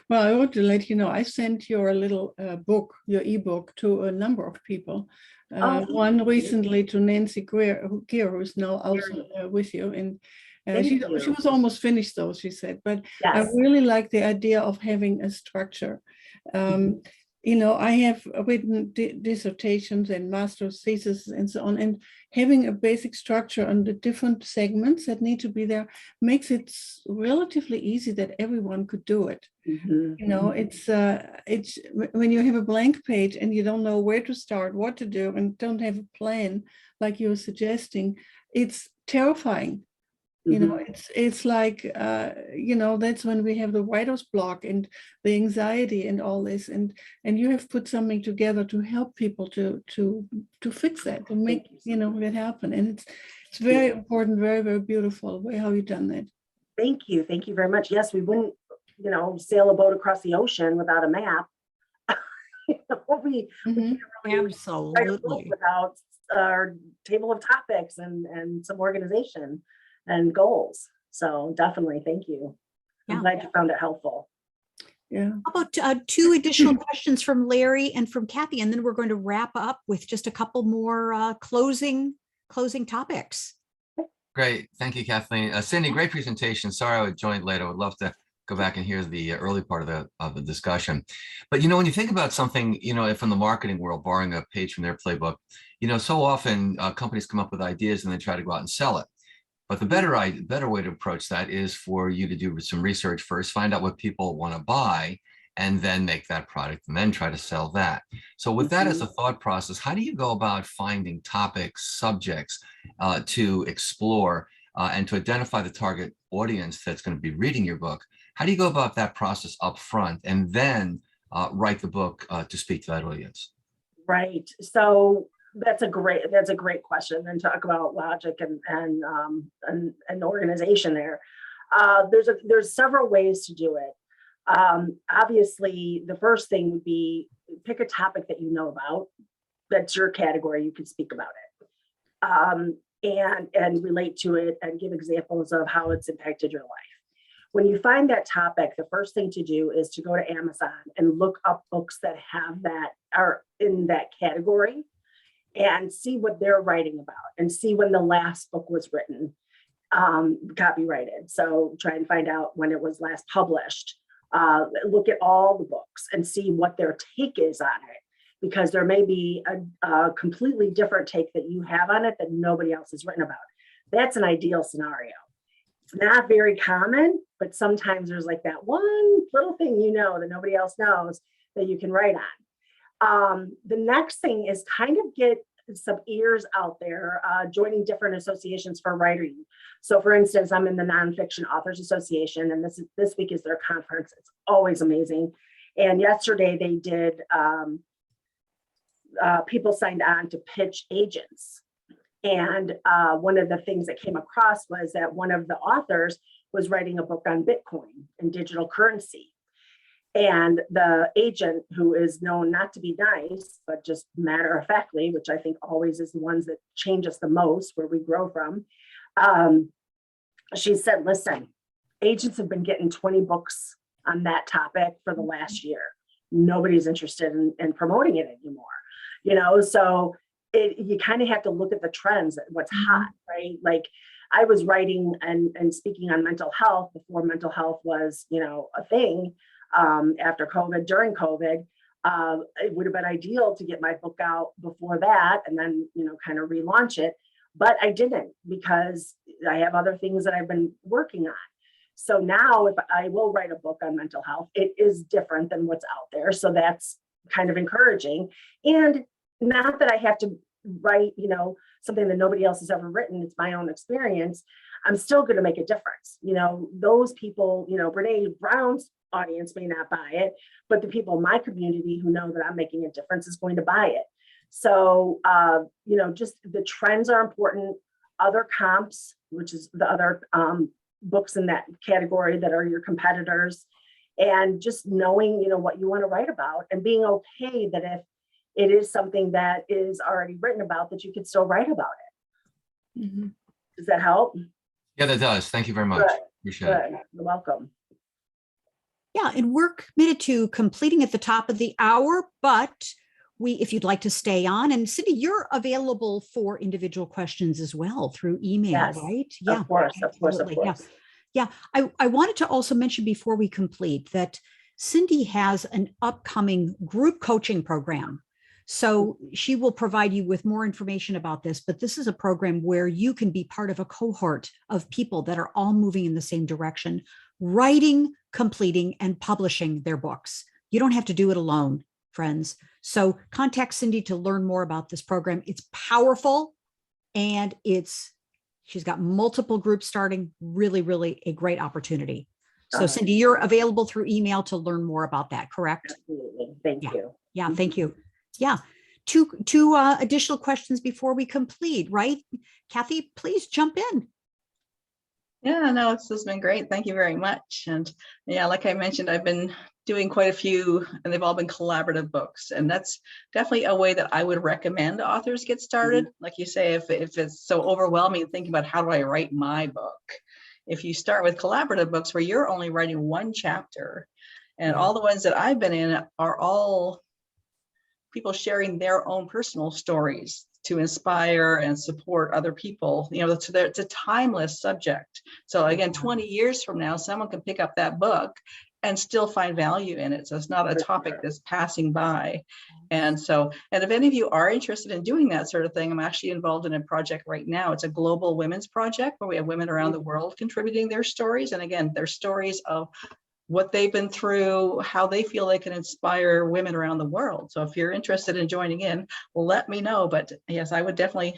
Speaker 6: Well, I want to let you know, I sent your little book, your ebook, to a number of people. One recently to Nancy Greer, who's now also with you. And she was almost finished though, she said, but I really like the idea of having a structure. You know, I have written dissertations and master's theses and so on, and having a basic structure on the different segments that need to be there makes it relatively easy that everyone could do it. You know, it's when you have a blank page and you don't know where to start, what to do, and don't have a plan like you're suggesting, it's terrifying. You know, it's like, you know, that's when we have the writer's block and the anxiety and all this. And you have put something together to help people to fix that, to make, you know, that happen. And it's very important, very, very beautiful way how you've done that.
Speaker 5: Thank you. Thank you very much. Yes, we wouldn't, you know, sail a boat across the ocean without a map. You know, we can't really write a book without our table of topics and some organization and goals. So definitely, thank you. I'm glad you found it helpful.
Speaker 2: Yeah. How about 2 additional questions from Larry and from Kathy, and then we're going to wrap up with just a couple more closing topics.
Speaker 7: Great, thank you, Kathleen. Cindy, great presentation. Sorry I joined late. I would love to go back and hear the early part of the discussion. But you know, when you think about something, you know, from the marketing world, borrowing a page from their playbook, you know, so often companies come up with ideas and then try to go out and sell it. But the better way to approach that is for you to do some research first, find out what people want to buy, and then make that product and then try to sell that. So with that as a thought process, how do you go about finding topics, subjects to explore and to identify the target audience that's going to be reading your book? How do you go about that process up front and then write the book to speak to that audience? Right.
Speaker 5: So that's a great question, and talk about logic and organization there. There's several ways to do it. Obviously, the first thing would be pick a topic that you know about, that's your category, you can speak about it, and relate to it and give examples of how it's impacted your life. When you find that topic, the first thing to do is to go to Amazon and look up books that are in that category, and see what they're writing about, and see when the last book was written, copyrighted. So try and find out when it was last published. Look at all the books and see what their take is on it, because there may be a completely different take that you have on it that nobody else has written about. That's an ideal scenario. It's not very common, but sometimes there's like that one little thing, you know, that nobody else knows that you can write on. The next thing is kind of get some ears out there, joining different associations for writing. So for instance, I'm in the Nonfiction Authors Association, and this week is their conference. It's always amazing. And yesterday they did, people signed on to pitch agents. And one of the things that came across was that one of the authors was writing a book on Bitcoin and digital currency. And the agent, who is known not to be nice, but just matter-of-factly, which I think always is the ones that change us the most, where we grow from, she said, listen, agents have been getting 20 books on that topic for the last year. Nobody's interested in promoting it anymore. You know, so you kind of have to look at the trends, what's hot, right? Like, I was writing and speaking on mental health before mental health was, you know, a thing. After COVID, during COVID, it would have been ideal to get my book out before that and then, you know, kind of relaunch it. But I didn't, because I have other things that I've been working on. So now if I will write a book on mental health, it is different than what's out there. So that's kind of encouraging. And not that I have to write, you know, something that nobody else has ever written. It's my own experience. I'm still going to make a difference. You know, those people, you know, Renee Brown's audience may not buy it, but the people in my community who know that I'm making a difference is going to buy it. So, you know, just the trends are important. Other comps, which is the other books in that category that are your competitors, and just knowing, you know, what you want to write about, and being okay that if it is something that is already written about, that you can still write about it. Mm-hmm. Does that help?
Speaker 7: Yeah, that does. Thank you very much.
Speaker 5: Good.
Speaker 7: Appreciate it.
Speaker 5: You're welcome.
Speaker 2: Yeah, and we're committed to completing at the top of the hour, but if you'd like to stay on, and Cindy, you're available for individual questions as well through email,
Speaker 5: Yes,
Speaker 2: right? Yeah,
Speaker 5: Of course, of course, of
Speaker 2: absolutely. Yeah.
Speaker 5: course.
Speaker 2: Yeah, I wanted to also mention before we complete that Cindy has an upcoming group coaching program. So she will provide you with more information about this, but this is a program where you can be part of a cohort of people that are all moving in the same direction, writing, completing, and publishing their books. You don't have to do it alone, friends. So contact Cindy to learn more about this program. It's powerful, and she's got multiple groups starting. Really, really a great opportunity. So Cindy, you're available through email to learn more about that, correct?
Speaker 5: Absolutely. Thank you.
Speaker 2: Yeah, thank you. Yeah. Two additional questions before we complete, right? Kathy, please jump in.
Speaker 3: Yeah, no, this has been great. Thank you very much. And yeah, like I mentioned, I've been doing quite a few, and they've all been collaborative books. And that's definitely a way that I would recommend authors get started. Like you say, if it's so overwhelming, thinking about how do I write my book? If you start with collaborative books where you're only writing one chapter, and all the ones that I've been in are all people sharing their own personal stories to inspire and support other people. You know, it's a timeless subject. So again, 20 years from now, someone can pick up that book and still find value in it. So it's not a topic that's passing by. And if any of you are interested in doing that sort of thing, I'm actually involved in a project right now. It's a global women's project where we have women around the world contributing their stories. And again, their stories of what they've been through, how they feel they can inspire women around the world. So if you're interested in joining in, well, let me know. But yes, I would definitely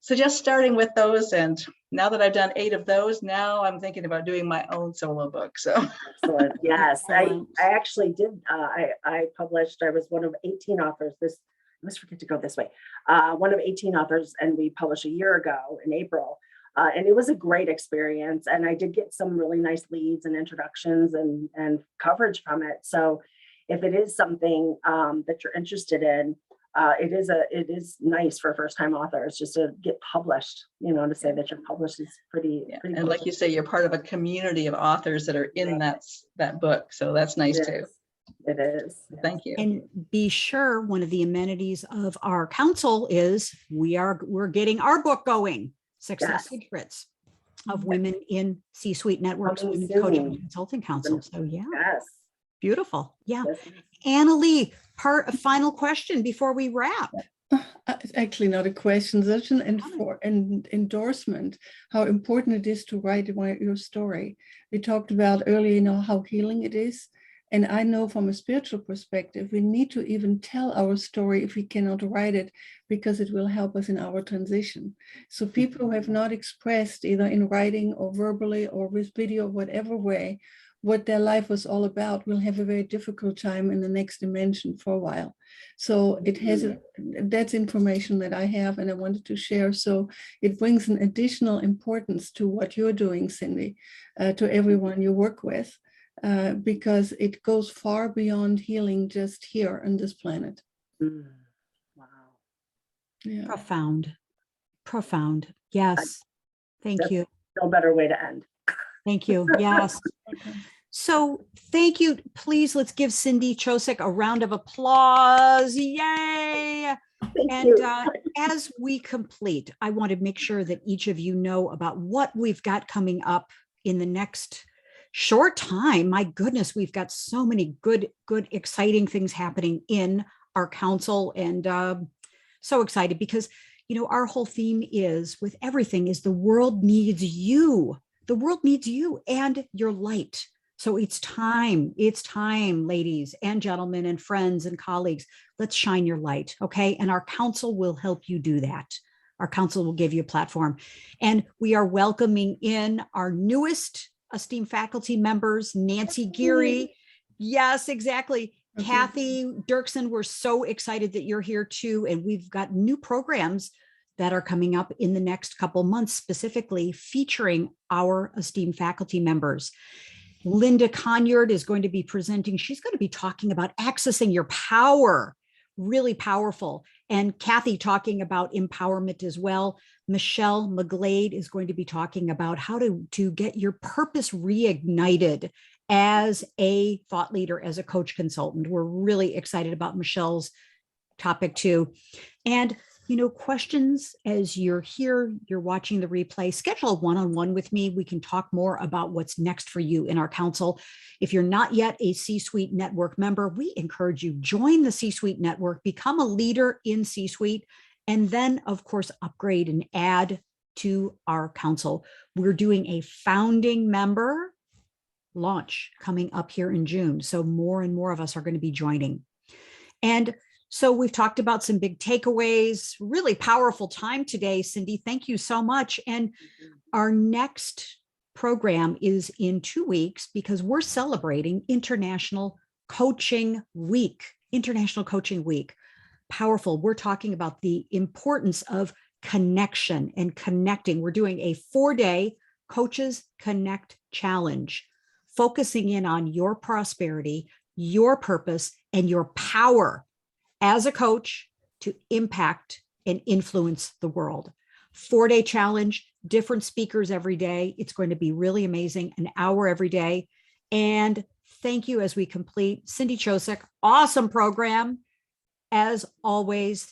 Speaker 3: suggest starting with those. And now that I've done 8 of those, now I'm thinking about doing my own solo book. So
Speaker 5: Excellent. Yes,
Speaker 2: Excellent.
Speaker 5: I actually did. I published. I was one of 18 authors. I always forget to go this way. One of 18 authors, and we published a year ago in April. And it was a great experience. And I did get some really nice leads and introductions and coverage from it. So if it is something that you're interested in, it is nice for first-time authors just to get published, to say that you're published is pretty
Speaker 3: and
Speaker 5: cool.
Speaker 3: like you say, you're part of a community of authors that are in that book. So that's nice too.
Speaker 5: It is.
Speaker 3: Thank you.
Speaker 2: And be sure one of the amenities of our council is we're getting our book going. Success Secrets of Women in C-Suite Networks, Women's Coaching and Consulting Council. So yeah, beautiful. Yeah. Annalee, a final question before we wrap.
Speaker 6: It's actually not a question, such an endorsement, how important it is to write your story. We talked about earlier, how healing it is. And I know from a spiritual perspective, we need to even tell our story if we cannot write it, because it will help us in our transition. So people who have not expressed either in writing or verbally or with video, whatever way, what their life was all about will have a very difficult time in the next dimension for a while. So that's information that I have and I wanted to share. So it brings an additional importance to what you're doing, Cindy, to everyone you work with. Because it goes far beyond healing just here on this planet.
Speaker 5: Wow.
Speaker 6: Yeah.
Speaker 2: Profound. Yes. Thank you.
Speaker 5: No better way to end.
Speaker 2: Thank you. Yes.
Speaker 6: Okay.
Speaker 2: So thank you. Please, let's give Cindy Chosic a round of applause. Yay. And as we complete, I want to make sure that each of you know about what we've got coming up in the next short time. My goodness, we've got so many good, exciting things happening in our council, and so excited because, our whole theme is with everything is the world needs you. The world needs you and your light. So it's time, ladies and gentlemen and friends and colleagues, let's shine your light. Okay. And our council will help you do that. Our council will give you a platform, and we are welcoming in our newest esteemed faculty members, Nancy Geary. Yes, exactly. Okay. Kathy Dirksen, we're so excited that you're here too. And we've got new programs that are coming up in the next couple months, specifically featuring our esteemed faculty members. Linda Conyard is going to be presenting. She's going to be talking about accessing your power, really powerful. And Kathy talking about empowerment as well. Michelle McGlade is going to be talking about how to get your purpose reignited as a thought leader, as a coach consultant. We're really excited about Michelle's topic too. And, questions as you're here, you're watching the replay, schedule a one-on-one with me. We can talk more about what's next for you in our council. If you're not yet a C-Suite Network member, we encourage you, join the C-Suite Network, become a leader in C-Suite, and then, of course, upgrade and add to our council. We're doing a founding member launch coming up here in June. So more and more of us are going to be joining. And so we've talked about some big takeaways, really powerful time today, Cindy. Thank you so much. And our next program is in 2 weeks because we're celebrating International Coaching Week. International Coaching Week. Powerful. We're talking about the importance of connection and connecting. We're doing a 4-day Coaches Connect Challenge, focusing in on your prosperity, your purpose, and your power as a coach to impact and influence the world. 4-day challenge, different speakers every day. It's going to be really amazing, an hour every day. And thank you as we complete. Cindy Chosic, awesome program. As always,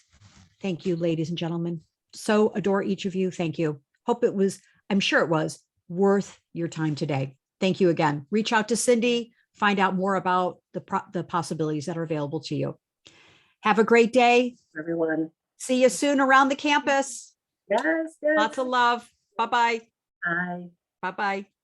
Speaker 2: thank you, ladies and gentlemen. So adore each of you. Thank you. Hope it was, I'm sure it was, worth your time today. Thank you again. Reach out to Cindy, find out more about the possibilities that are available to you. Have a great day.
Speaker 5: Everyone.
Speaker 2: See you soon around the campus.
Speaker 5: Yes, yes.
Speaker 2: Lots of love. Bye-bye.
Speaker 5: Bye.
Speaker 2: Bye-bye.